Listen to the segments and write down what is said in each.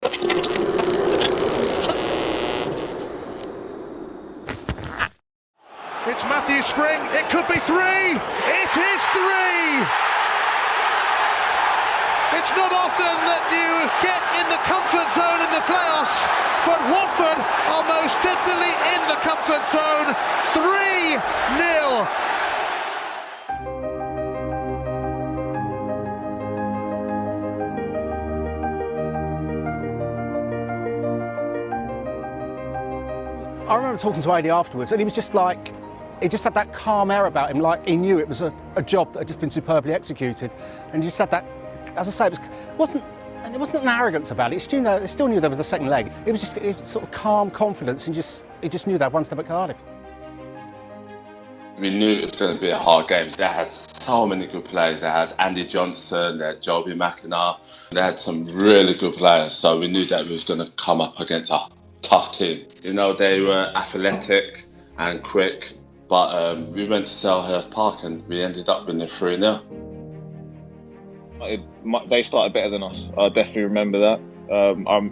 It's Matthew Spring, it could be 3, it is 3! It's not often that you get in the comfort zone in the playoffs, but Watford are most definitely in the comfort zone, 3-0. I remember talking to AD afterwards, and he was just like, he just had that calm air about him, like he knew it was a job that had just been superbly executed, and he just had that, as I say, it wasn't an arrogance about it. He still knew there was a second leg. It was just sort of calm confidence, and he just knew that one step at Cardiff. We knew it was going to be a hard game. They had so many good players. They had Andy Johnson, they had Joby McIntyre. They had some really good players, so we knew that we was going to come up against a tough team. You know, they were athletic and quick, but we went to Selhurst Park and we ended up winning 3-0. They started better than us. I definitely remember that.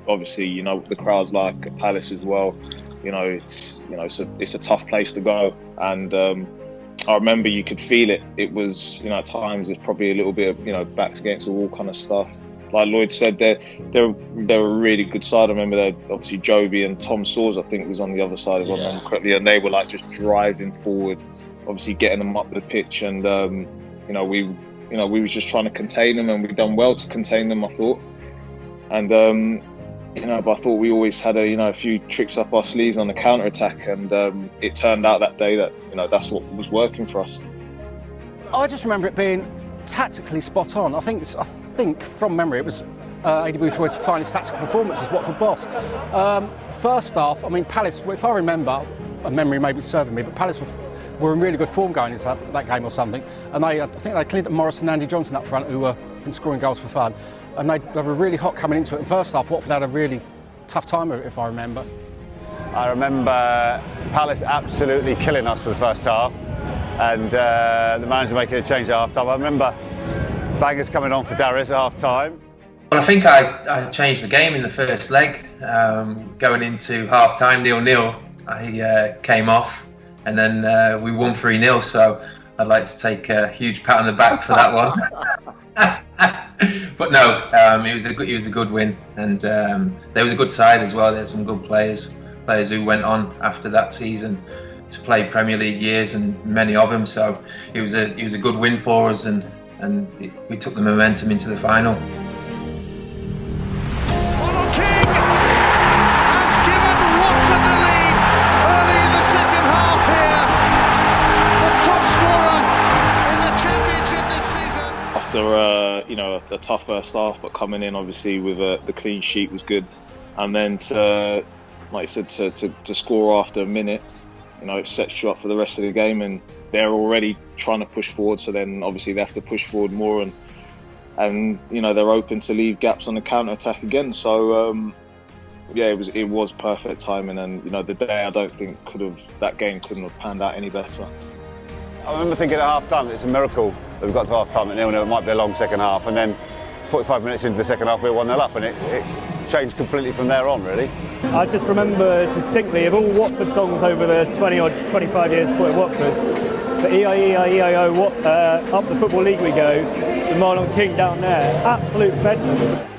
Obviously, you know, the crowd's like at Palace as well. It's a tough place to go, and I remember you could feel it. It was, at times it's probably a little bit of, backs against the wall kind of stuff. Like Lloyd said, they're a really good side. I remember that obviously Joby and Tom Sawers, I think, was on the other side, if I remember correctly, and they were like just driving forward, obviously getting them up the pitch, and we was just trying to contain them, and we've done well to contain them, I thought. And but I thought we always had a few tricks up our sleeves on the counter attack, and it turned out that day that that's what was working for us. I just remember it being tactically spot on. I think from memory it was AD Doucouré's finest tactical performance as Watford boss. First half, I mean, Palace, if I remember, a memory may be serving me, but Palace were in really good form going into that game or something, and I think they had Clinton Morris and Andy Johnson up front, who were been scoring goals for fun, and they were really hot coming into it. In first half, Watford had a really tough time of it, if I remember. I remember Palace absolutely killing us for the first half, and the manager making a change at half time. I remember bangers coming on for Darius at half time. Well, I think I changed the game in the first leg. Going into half time 0-0, I came off, and then we won 3-0. So I'd like to take a huge pat on the back for that one. But no, it was a good win, and there was a good side as well. There were some good players who went on after that season to play Premier League years, and many of them. So it was a good win for us, and we took the momentum into the final. Marlon King has given Watford the lead early in the second half here. The top scorer in the Championship this season. After a tough first half, but coming in obviously with the clean sheet was good, and then to, like I said, to score after a minute, it sets you up for the rest of the game, and they're already trying to push forward, so then obviously they have to push forward more, and they're open to leave gaps on the counter attack again. So it was perfect timing, and the day I don't think that game couldn't have panned out any better. I remember thinking at half time it's a miracle that we got to half time at 0-0. It might be a long second half, and then 45 minutes into the second half we were 1-0 up, and it changed completely from there on, really. I just remember distinctly of all Watford songs over the 20 or 25 years supporting Watford, the E-I-E-I-E-I-O, up the Football League we go, the Marlon King down there, absolute bedlam.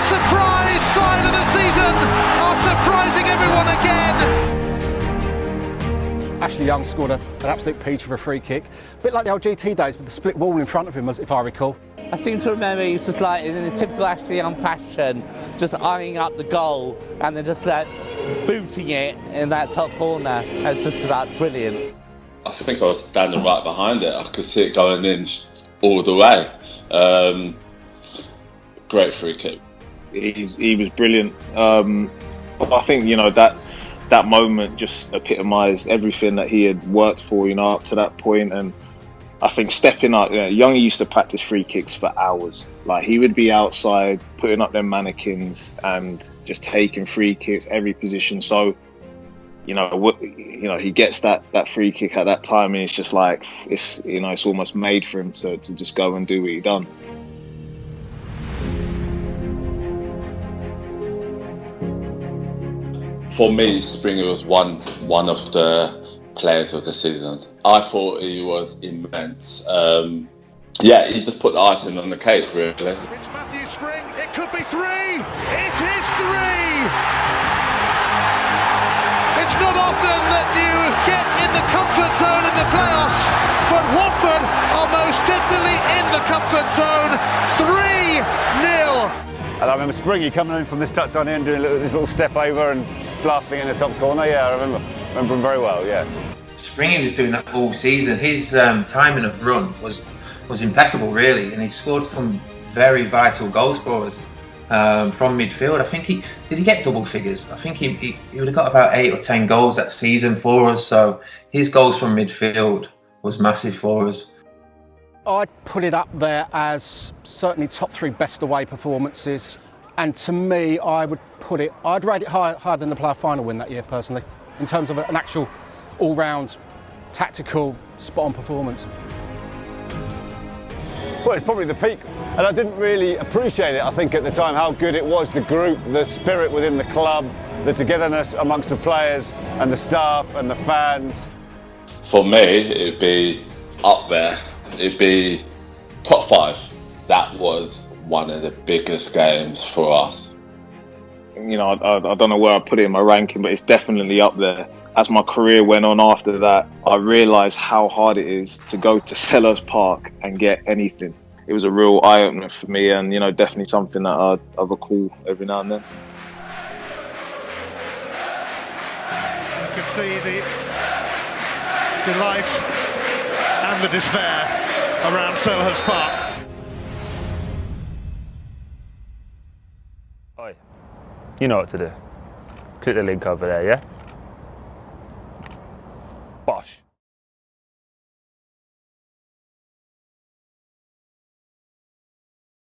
Surprise side of the season are surprising everyone again. Ashley Young scored an absolute peach of a free kick, a bit like the old GT days with the split wall in front of him, if I recall. I seem to remember he was just like in a typical Ashley Young fashion, just eyeing up the goal and then just booting it in that top corner. It's just about brilliant. I think I was standing right behind it. I could see it going in all the way. Great free kick. He was brilliant. I think that moment just epitomised everything that he had worked for, up to that point, and I think stepping up, Young used to practice free kicks for hours. Like, he would be outside putting up them mannequins and just taking free kicks every position. So, he gets that free kick at that time, and it's just like it's almost made for him to just go and do what he done. For me, Springer was one of the players of the season. I thought he was immense. He just put the icing on the cake, really. It's Matthew Spring. It could be 3. It is 3. It's not often that you get in the comfort zone in the playoffs, but Watford are most definitely in the comfort zone. 3-0. And I remember Springy coming in from this touchline here and doing this little step over and blasting it in the top corner. Yeah, I remember him very well. Yeah. Springy was doing that all season. His timing of run was impeccable, really, and he scored some very vital goals for us from midfield. I think he get double figures. I think he would have got about 8 or 10 goals that season for us. So his goals from midfield was massive for us. I'd put it up there as certainly top 3 best away performances, and to me, I'd rate it higher than the player final win that year, personally, in terms of an actual all-round tactical spot-on performance. Well, it's probably the peak, and I didn't really appreciate it, I think, at the time, how good it was, the group, the spirit within the club, the togetherness amongst the players and the staff and the fans. For me, it'd be up there. It'd be top 5. That was one of the biggest games for us. I don't know where I put it in my ranking, but it's definitely up there. As my career went on after that, I realised how hard it is to go to Selhurst Park and get anything. It was a real eye-opener for me, and definitely something that I recall every now and then. You can see the delight and the despair around Selhurst Park. Oi, you know what to do. Click the link over there, yeah? Bosh.